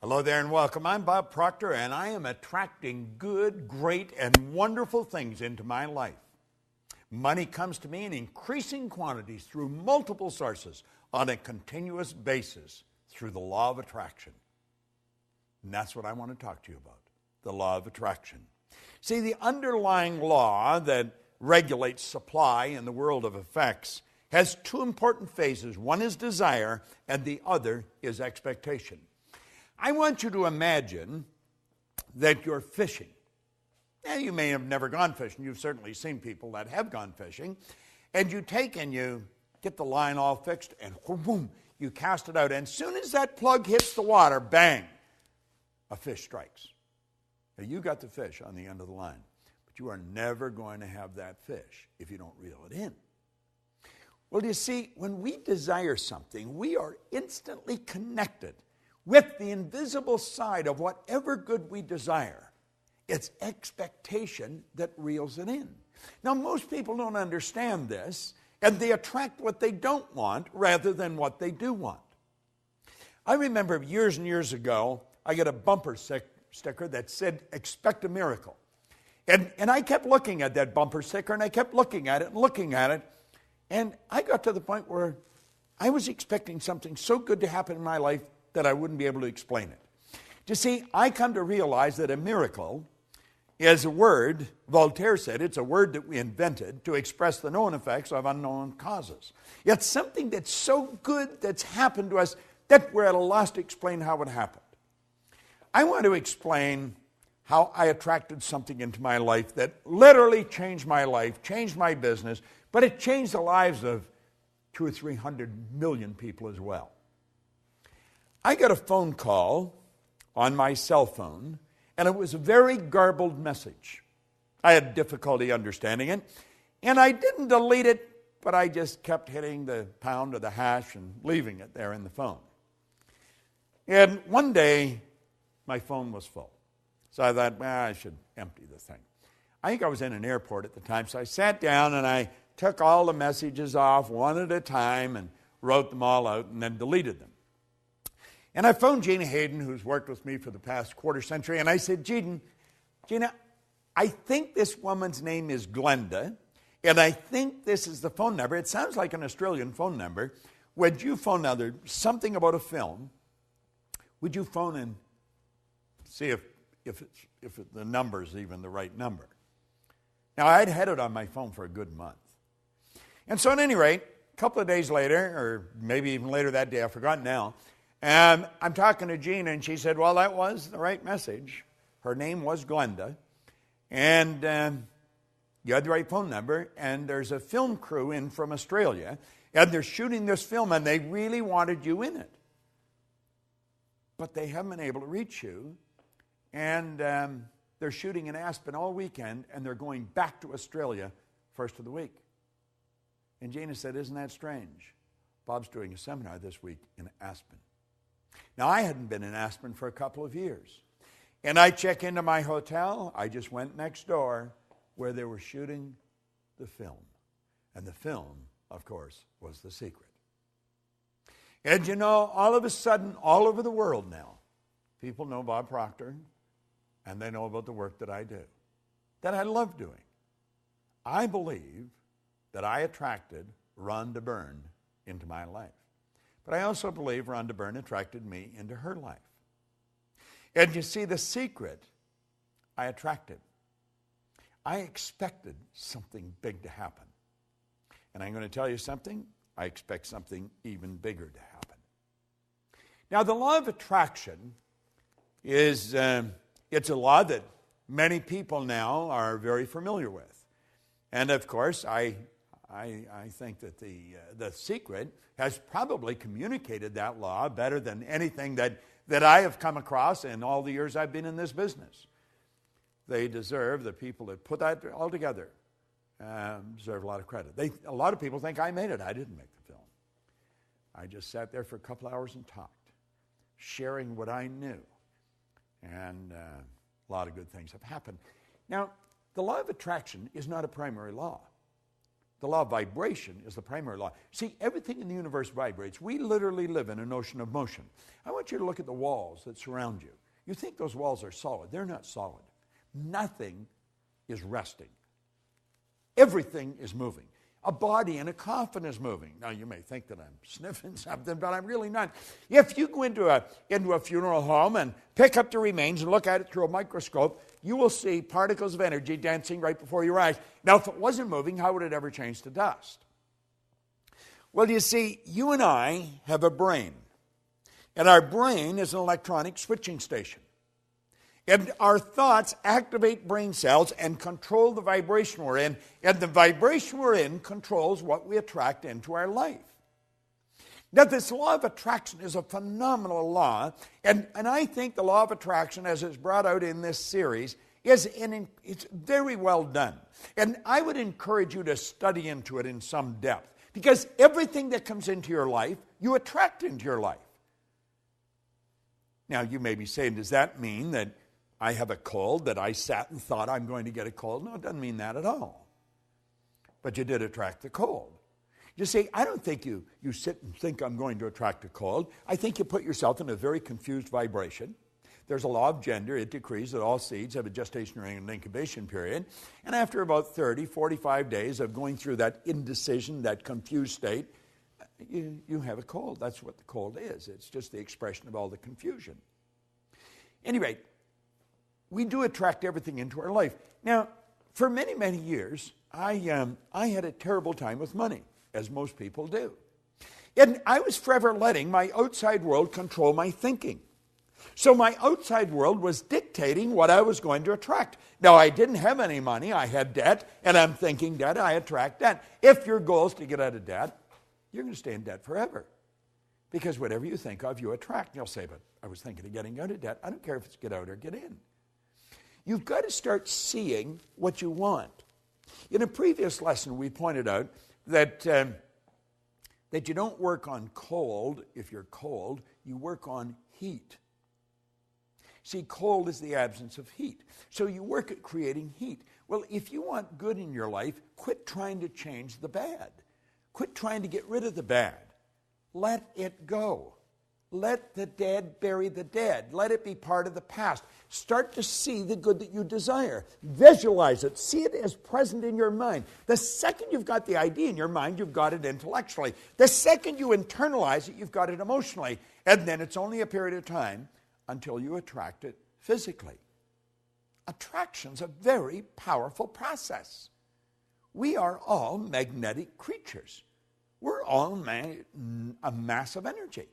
Hello there and welcome. I'm Bob Proctor, and I am attracting good, great, and wonderful things into my life. Money comes to me in increasing quantities through multiple sources on a continuous basis through the law of attraction. And that's what I want to talk to you about, the law of attraction. See, the underlying law that regulates supply in the world of effects has two important phases. One is desire, and the other is expectation. I want you to imagine that you're fishing. Now, you may have never gone fishing. You've certainly seen people that have gone fishing. And you take and you get the line all fixed, and boom, you cast it out. And as soon as that plug hits the water, bang, a fish strikes. Now, you got the fish on the end of the line, but you are never going to have that fish if you don't reel it in. Well, you see, when we desire something, we are instantly connected with the invisible side of whatever good we desire. It's expectation that reels it in. Now, most people don't understand this, and they attract what they don't want rather than what they do want. I remember years and years ago, I got a bumper sticker that said, "Expect a miracle." And I kept looking at that bumper sticker, and I kept looking at it and looking at it, and I got to the point where I was expecting something so good to happen in my life that I wouldn't be able to explain it. You see, I come to realize that a miracle is a word, Voltaire said, it's a word that we invented to express the known effects of unknown causes. It's something that's so good that's happened to us that we're at a loss to explain how it happened. I want to explain how I attracted something into my life that literally changed my life, changed my business, but it changed the lives of 200 or 300 million people as well. I got a phone call on my cell phone, and it was a very garbled message. I had difficulty understanding it, and I didn't delete it, but I just kept hitting the pound or the hash and leaving it there in the phone. And one day, my phone was full. So I thought, I should empty the thing. I think I was in an airport at the time, so I sat down and I took all the messages off one at a time and wrote them all out and then deleted them. And I phoned Gina Hayden, who's worked with me for the past quarter century, and I said, Gina, I think this woman's name is Glenda, and I think this is the phone number. It sounds like an Australian phone number. Would you phone now? There's something about a film. Would you phone and see if the number is even the right number? Now, I'd had it on my phone for a good month. And so at any rate, a couple of days later, or maybe even later that day, I've forgotten now, and I'm talking to Gina, and she said, well, that was the right message. Her name was Glenda, and you had the right phone number, and there's a film crew in from Australia, and they're shooting this film, and they really wanted you in it. But they haven't been able to reach you, and they're shooting in Aspen all weekend, and they're going back to Australia first of the week. And Gina said, isn't that strange? Bob's doing a seminar this week in Aspen. Now, I hadn't been in Aspen for a couple of years. And I check into my hotel. I just went next door where they were shooting the film. And the film, of course, was The Secret. And you know, all of a sudden, all over the world now, people know Bob Proctor, and they know about the work that I do, that I love doing. I believe that I attracted Rhonda Byrne into my life. But I also believe Rhonda Byrne attracted me into her life. And you see, the secret I attracted. I expected something big to happen. And I'm going to tell you something. I expect something even bigger to happen. Now, the law of attraction is it's a law that many people now are very familiar with. And of course, I think that the secret has probably communicated that law better than anything that I have come across in all the years I've been in this business. They deserve, the people that put that all together, deserve a lot of credit. A lot of people think I made it. I didn't make the film. I just sat there for a couple hours and talked, sharing what I knew. And a lot of good things have happened. Now, the law of attraction is not a primary law. The law of vibration is the primary law. See, everything in the universe vibrates. We literally live in an ocean of motion. I want you to look at the walls that surround you. You think those walls are solid. They're not solid. Nothing is resting. Everything is moving. A body in a coffin is moving. Now, you may think that I'm sniffing something, but I'm really not. If you go into a funeral home and pick up the remains and look at it through a microscope, you will see particles of energy dancing right before your eyes. Now, if it wasn't moving, how would it ever change to dust? Well, you see, you and I have a brain, and our brain is an electronic switching station. And our thoughts activate brain cells and control the vibration we're in, and the vibration we're in controls what we attract into our life. Now, this law of attraction is a phenomenal law, and I think the law of attraction, as it's brought out in this series, it's very well done. And I would encourage you to study into it in some depth, because everything that comes into your life, you attract into your life. Now, you may be saying, does that mean that I have a cold, that I sat and thought I'm going to get a cold? No, it doesn't mean that at all. But you did attract the cold. You see, I don't think you sit and think I'm going to attract a cold. I think you put yourself in a very confused vibration. There's a law of gender. It decrees that all seeds have a gestation and incubation period. And after about 30, 45 days of going through that indecision, that confused state, you have a cold. That's what the cold is. It's just the expression of all the confusion. Anyway, we do attract everything into our life. Now, for many, many years, I had a terrible time with money, as most people do. And I was forever letting my outside world control my thinking. So my outside world was dictating what I was going to attract. Now, I didn't have any money. I had debt, and I'm thinking debt, I attract debt. If your goal is to get out of debt, you're going to stay in debt forever. Because whatever you think of, you attract. And you'll say, but I was thinking of getting out of debt. I don't care if it's get out or get in. You've got to start seeing what you want. In a previous lesson, we pointed out that you don't work on cold if you're cold. You work on heat. See, cold is the absence of heat. So you work at creating heat. Well, if you want good in your life, quit trying to change the bad. Quit trying to get rid of the bad. Let it go. Let the dead bury the dead. Let it be part of the past. Start to see the good that you desire. Visualize it. See it as present in your mind. The second you've got the idea in your mind, you've got it intellectually. The second you internalize it, you've got it emotionally. And then it's only a period of time until you attract it physically. Attraction's a very powerful process. We are all magnetic creatures. We're all a mass of energy.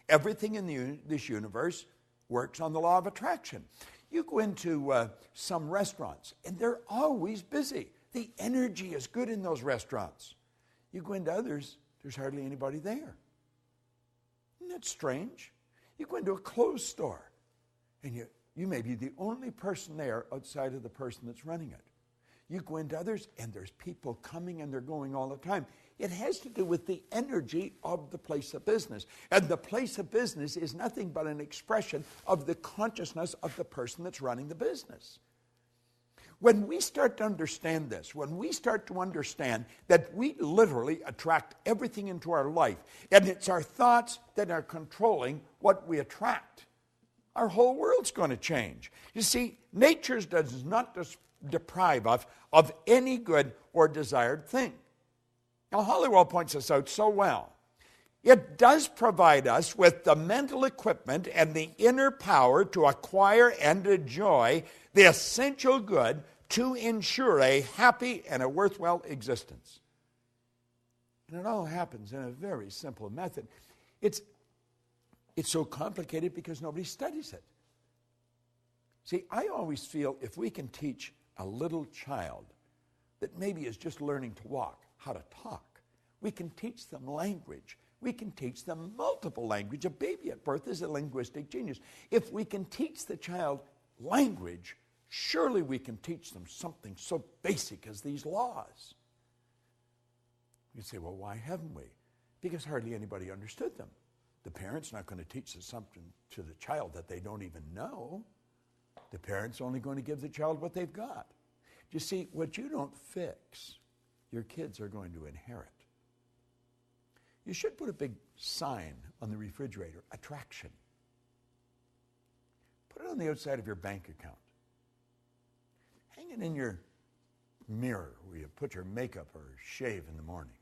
Everything in this universe works on the law of attraction. You go into some restaurants, and they're always busy. The energy is good in those restaurants. You go into others, there's hardly anybody there. Isn't that strange? You go into a clothes store, and you may be the only person there outside of the person that's running it. You go into others, and there's people coming and they're going all the time. It has to do with the energy of the place of business. And the place of business is nothing but an expression of the consciousness of the person that's running the business. When we start to understand this, when we start to understand that we literally attract everything into our life, and it's our thoughts that are controlling what we attract, our whole world's going to change. You see, nature does not deprive us of any good or desired thing. Now, Hollywell points this out so well. It does provide us with the mental equipment and the inner power to acquire and enjoy the essential good to ensure a happy and a worthwhile existence. And it all happens in a very simple method. It's so complicated because nobody studies it. See, I always feel if we can teach a little child that maybe is just learning to walk, how to talk, we can teach them language. We can teach them multiple language. A baby at birth is a linguistic genius. If we can teach the child language, surely we can teach them something so basic as these laws. You say, well, why haven't we? Because hardly anybody understood them. The parent's not going to teach something to the child that they don't even know. The parent's only going to give the child what they've got. You see, what you don't fix, your kids are going to inherit. You should put a big sign on the refrigerator, attraction. Put it on the outside of your bank account. Hang it in your mirror where you put your makeup or shave in the morning.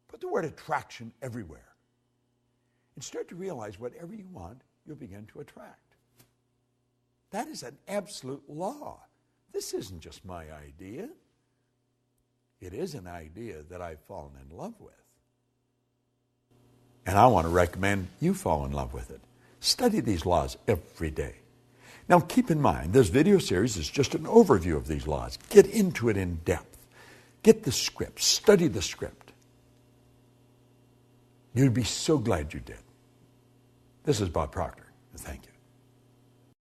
Put the word attraction everywhere. And start to realize whatever you want, you'll begin to attract. That is an absolute law. This isn't just my idea. It is an idea that I've fallen in love with. And I want to recommend you fall in love with it. Study these laws every day. Now keep in mind, this video series is just an overview of these laws. Get into it in depth. Get the script. Study the script. You'd be so glad you did. This is Bob Proctor. Thank you.